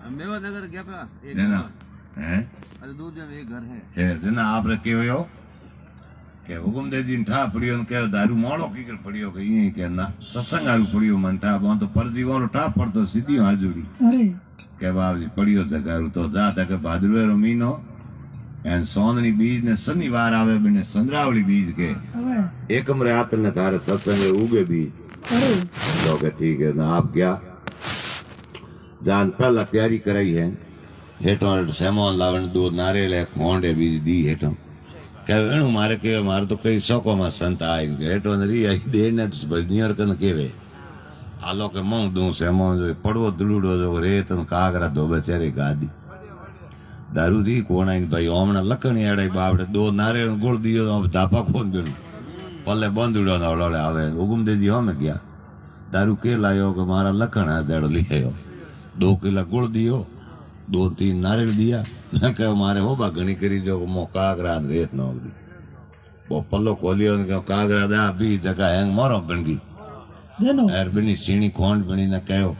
मेवानगर क्या पा एक है ना है अरे दूर जब एक घर है है ना आप रखे हुए हो के हुकुम दे जी ठा पड़ियो ने के दारू मोड़ो की कर पड़ियो के ये के ना सत्संग आरू पड़ियो मन ठा बो तो परजी वालो ठा पड़तो सीधी हाजुरी अरे के बाबजी पड़ियो जगारू तो जा तक भादरवे रो महीनो एन सोननी बीज ने शनिवार आवे बने संद्रावली बीज के હવે एकम रात ने तारे सत्संग उगे बीज अरे तो के ठीक है ना आप क्या जान पहला तैयारी कराई है हेठो सेमोन लावण दो नारियल है खोंड है बीज दी हेठो कहे मारे के मारे तो कई शौकों में संत आए हेठो नरी आई दे ने तो बजनियर कन केवे आलो के मों दूं सेमोन जो पड़वो दुलूडो जो रेत न कागरा दो बेचारे गादी दारू दी कोण आई भाई ओमना लकणी आड़े बावड़े दो नारियल गुड़ दियो अब धापा खोन गयो पल्ले बंदुड़ो ना ओड़े आवे हुकुम दे दी हो में गया दारू के लायो के मारा लखण है देड़ो ले आयो 2 किला गुड़ दियो 2-3 नारियल दिया मैं कहो मारे हो बा घणी करी जो मो कागरा रेत न दी वो पल्लो खोलियो ने कहो कागरा दा भी जगह हैंग मारो बनगी જેનો एर बनी सीणी खोंड बनी ने कहो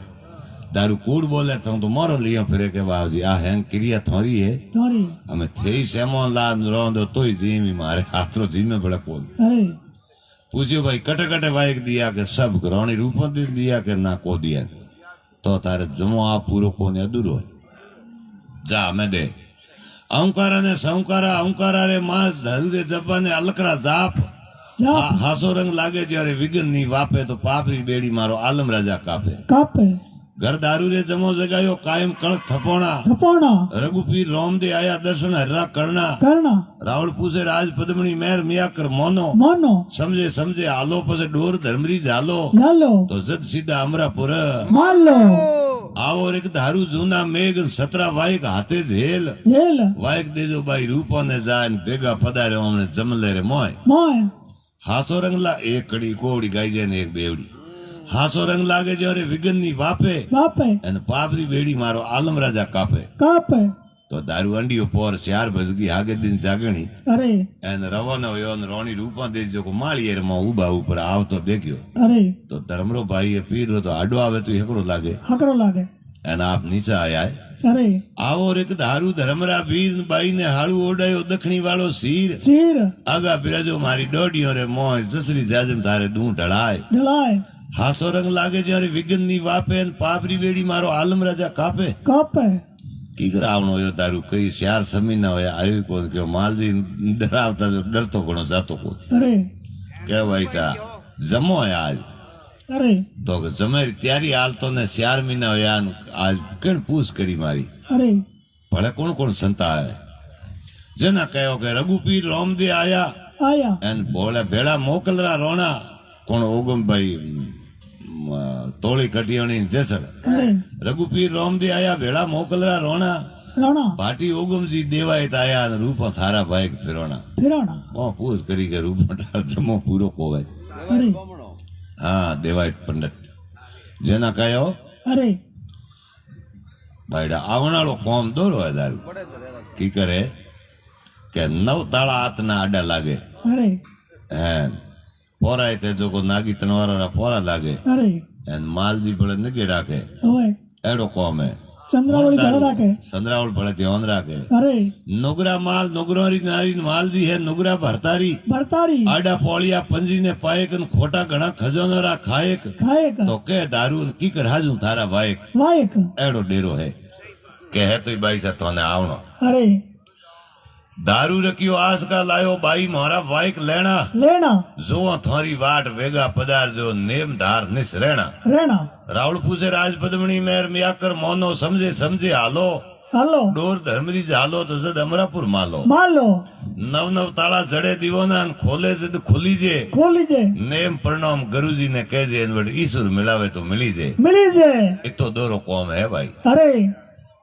दारू कूड़ बोले तो मारो लियो फिरे के बाबूजी आ हैंग क्रिया थोड़ी है તારી हमें थे सेमोन ला रोंदो तोय जीमी मारे हाथरो जीमे बड़ा कोल अरे पूछ्यो भाई कटे कटे वाइक दिया के सब ग्रहणी रूप दे दिया के ना को दिया तो तारे जमो आ पूरो कोने अधूरो है जा मैं दे अहंकारा ने संकारा अहंकारा रे मास धल दे जबाने अलकरा जाप જાપ हासो रंग लागे जरे विघन नी वापे तो पापरी बेड़ी मारो आलम राजा कापे કાપે घर दारू रे जमो जगायो कायम कण थपोणा થપોણા रघुपीर रोम दे आया दर्शन हर्रा करना કરના रावण पूछे राज पद्मणी मेहर मिया कर मोनो માનો समझे समझे आलो पसे डोर धर्मरी झालो લાલો तो जद सीधा अमरापुर માલો आओ एक दारू जूना मेघ 17 वाइक हाथे झेल જેલ वाइक देजो बाई रूपो ने जान बेगा पधारे हमने जमले रे मोय મોય हासो रंगला एक कड़ी कोवड़ी गाई जे ने एक बेवड़ी हासो रंग लागे जो रे विगन नी वापे બાપે एन पापरी बेड़ी मारो आलम राजा कापे કાપે तो दारू अंडियो पोर 4 बजगी आगे दिन जागणी अरे एन रवानो होयो न रोणी रूपा दे जो को माळीए रे मो उबा ऊपर आवतो देख्यो अरे तो धर्मरो भाई ये पीर रो तो आडो आवे तो एकरो लागे हकरो लागे एन आप नीचे आया है अरे आवो रे दारू धर्मरा बीज बाई ने हाड़ू ओडायो दखणी वालो सीर चीर आगा बिराजो मारी डोडियो रे मोय जसरी जाजम थारे दूं ढळाय ढलाय हासो रंग लागे जरे विगन नी वापे न पापरी बेड़ी मारो आलम राजा कापे कापे की करावनो यो दारू कई 4 समी ना होया आयो को के मालजी डरावता जो डरतो घणो जातो को अरे के भाई सा जमो है आज अरे तो जमेरी तैयारी हाल तो ने 4 महीना होया आज कण पूछ करी मारी अरे भले कौन कौन संता है जना कहो के रघुपीर रोम दे आया आया एन भोले भेड़ा मोकलरा रोना कौन ओगम भाई तोड़ी कटियोनी जैसर अरे रघुपीर रोम दे आया भेड़ा मोकलरा रोना राणा भाटी ओगम जी देवायत आया रूप थारा भाई फिरोना फिराणा वो पूछ करी के रूप जमो पूरो कोवे अरे हाँ देवायत पंडित जना कहो अरे भाईडा आवनालो कोम दोरो है दारू की करे के 9 ताला हाथ ना आडा लागे अरे पोरा थे जो को नागी तनवारा पोरा लागे अरे एन मालजी बड़े निगे राखे होए एड़ो कोम है चंद्रावली घर राखे संद्रावल बड़े ध्यान राखे अरे नुगरा माल नुगरोरी नारी मालजी है नुगरा भरतारी भरतारी आडा पोलिया पंजी ने पाए कन खोटा घना खजोनरा खाएक खाएक तो के दारू की कर हाजू थारा वायक वायक एड़ो डेरो है के है तो बाई सा तोने आवनो अरे दारू रखियो आस का लायो बाई मारा वाइक लेना लेना जो थारी वाट वेगा पदार जो नेम धार निस रहना रहना रावण पूछे राज पद्मणी मेहर मियाकर मोनो समझे समझे हालो हालो डोर धर्मरी झालो तो जद अमरापुर मालो मालो 9 ताला जड़े दीवोना खोले जद खुली जे खोली जे नेम प्रणाम गुरुजी ने कह जे इनवट ईश्वर मिलावे तो मिली जे मिली जे इतो दोरो कौम है भाई अरे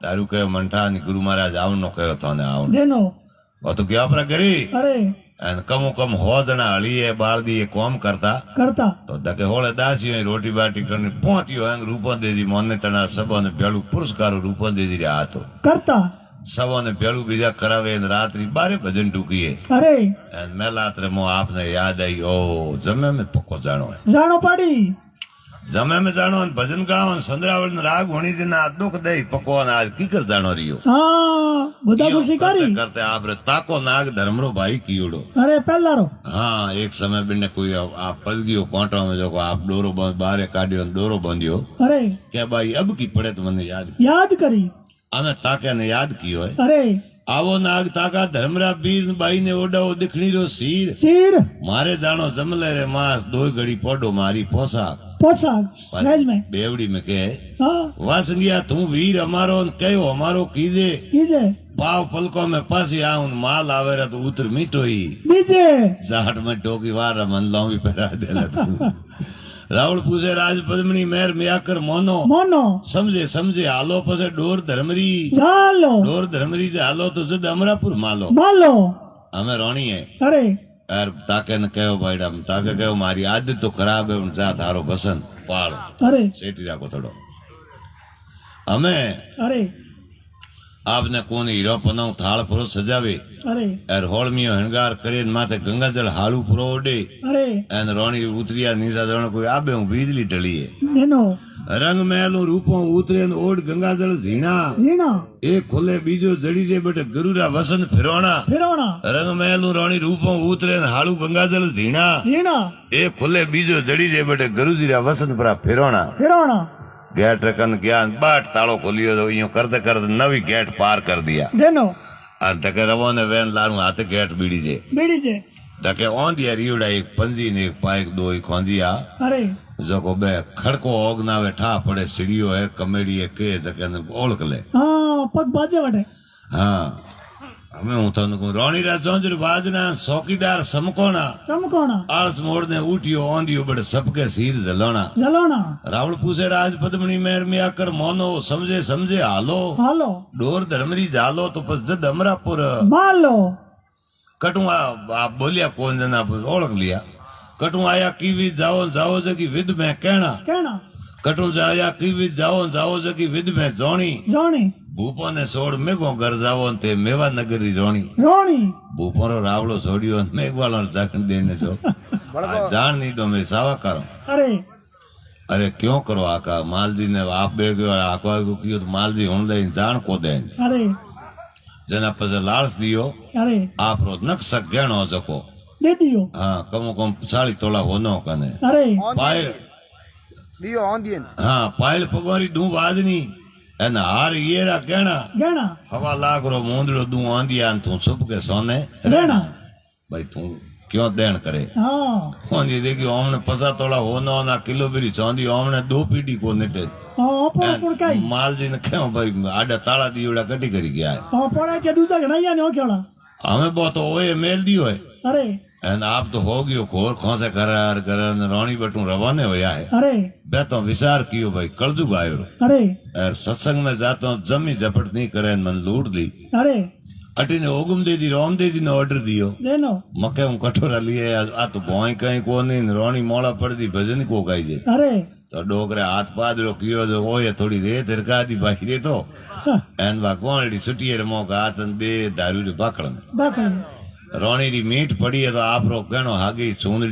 दारू कहो मंठा गुरु महाराज आवनो कहो थाने आवनो देनो वो तो क्या अपना करी अरे कमो कम हो जना हली है बाल दी ये कौम करता करता तो दके होले दासियों रोटी बाटी करने पहुंचियो हंग रूपन दे दी मोने तना सबो ने पेड़ू पुरस्कार रूपन दे दी रे हाथो करता सबो ने पेड़ू बीजा करावे ने रात्रि 12 भजन टूकीए अरे मेलात्रे मो आपने याद आई ओ जमे में पक्को जानो है जानो पाड़ी जमे में जानो भजन गाओ संद्रावल राग होनी दिन दुख दे पकवान आज की कर जानो रियो हाँ बुधा को शिकारी करते करते आप रे ताको नाग धर्मरो भाई कीड़ो अरे पहला रो हाँ एक समय बिने कोई आप पल गयो कोंटा में जो आप डोरो बाहर काढ़ियो डोरो बांधियो अरे क्या भाई अब की पड़े तो मैंने याद करी हमें ताके ने याद कियो है अरे आवो नाग ताका धर्मरा बीर बाई ने ओडाओ दिखणी रो सीर सिर मारे जानो जमले रे मास दो घड़ी पोडो मारी पोशाक पोशाक सहज में बेवड़ी में कहे हाँ वासंगिया तू वीर हमारो कहो हमारो कीजे कीजे पाव पलकों में पासी आऊं माल आवेरा तो उतर मीठो ही नीचे जाट में टोकी वार मन लाऊं पहरा देला तू रावण पूछे राज पद्मनी मेर मियाकर मोनो मोनो समझे समझे हालो पसे डोर धर्मरी चालो डोर धर्मरी से हालो तो जद अमरापुर मालो मालो हमें रोनी है अरे यार ताके ने कहो भाईडा ताके कहो मारी आदत तो खराब है जा थारो पसंद पाड़ो अरे सेठी राखो थोड़ो हमें अरे आपने कोन हीरो पनाऊ थाल पुरो सजावे अरे एर होळमियो हणगार करे माथे गंगाजल हालू पुरो ओडे अरे एन रोणी उतरिया नीसा जण कोई आबे हूं बिजली टली है नेनो रंग महलो रूपो उतरे ओड गंगाजल झीणा जीना एक खुले बीजो जड़ी दे बटे गुरुरा वसन फिरोना फिरोना रंग महलो रोणी रूपो उतरे हालू गंगाजल झीणा जीना एक खुले बीजो जड़ी दे बटे गुरुजीरा वसन परा फिरोना फिरोना गेट रकन ज्ञान बाट तालो खोलियो तो यूं करते करते नवी गेट पार कर दिया देनो तके रवो ने वेन लारू हाथ गेट बीड़ी जे बीड़ी जे तके ओन दिया रियोड़ा एक पंजी ने एक पाइक दो एक खोंजिया अरे जो बे खड़को ओगनावे ठा पड़े सीढ़ियो है कमेड़ी है के तके ओळख ले हाँ पग बाजे वटे हाँ हमें हूं तो रोणीरा चौंजर बाजना चौकीदार समकोना चमकोना आलस मोड़ ने उठियो ओंदियो बड़े सबके सीर जलोना जलोना रावण पूछे राज पद्मनी मेर में आकर मोनो समझे समझे हालो हालो डोर धर्मरी जालो तो पस जद अमरापुर मालो कटू आप बोलिया कौन जना ओळख लिया कटू आया कीवी जाओ जाओ जगी विद में कहना कटू जाया कीवी जाओ जाओ जगी विद में जोणी जोणी भूपो ने सोड़ मेघो घर जावो ते मेवा नगरी रोणी रोणी भूपो रो रावड़ो छोड़ियो मेघवालो जाखण देने जो जान नहीं दो मैं सावा करो अरे अरे क्यों करो आका मालजी ने आप बेगो आका को कियो तो मालजी हुन दे जान को दे अरे जना पसे लालच दियो अरे आप रो नक सक गणो जको दे दियो हाँ कमो कम 40 तोला होनो कने अरे पायल दियो ऑन हाँ पायल पगवारी दू बाजनी एन हार येरा कहना गहना 1.5 लाख रो मूंदड़ो दू आंदिया तू सुप के सोने रहना भाई तू क्यों देन करे हाँ ओंदी देखी ओमने 50 तोला होनो ना किलो बिरी चौंदी ओमने 2 पीढ़ी को निटे हाँ पर काई माल जी ने क्यों भाई आडा ताला दियोड़ा कटी करी गया है हाँ पड़ा के दूसरा घणाइया ने ओखेड़ा हमें बहुत ओए मेल दियो है अरे एन आप तो हो गयो खोर खोसे करार करन रोणी बटू रवाने होया है अरे मैं तो विचार कियो भाई कलजुग आयो अरे और सत्संग में जाता हूँ जमी झपट नहीं करे मन लूट ली अरे अटी ने ओगम दे दी रोम दे दी ने ऑर्डर दियो देनो मके हूँ कटोरा लिए आ तो भोई कहीं को नहीं रोणी मोड़ा पड़ दी भजन को गाई जे अरे तो डोकरे हाथ पादरो कियो जो ओए थोड़ी रेत रखा दी भाई रे तो एन भगवान छुट्टी रमो का हाथ दे दारू रे बाकड़ बाकड़ रोणी री मीठ पड़ी है तो आप रो कहनो हागी चूंदड़ी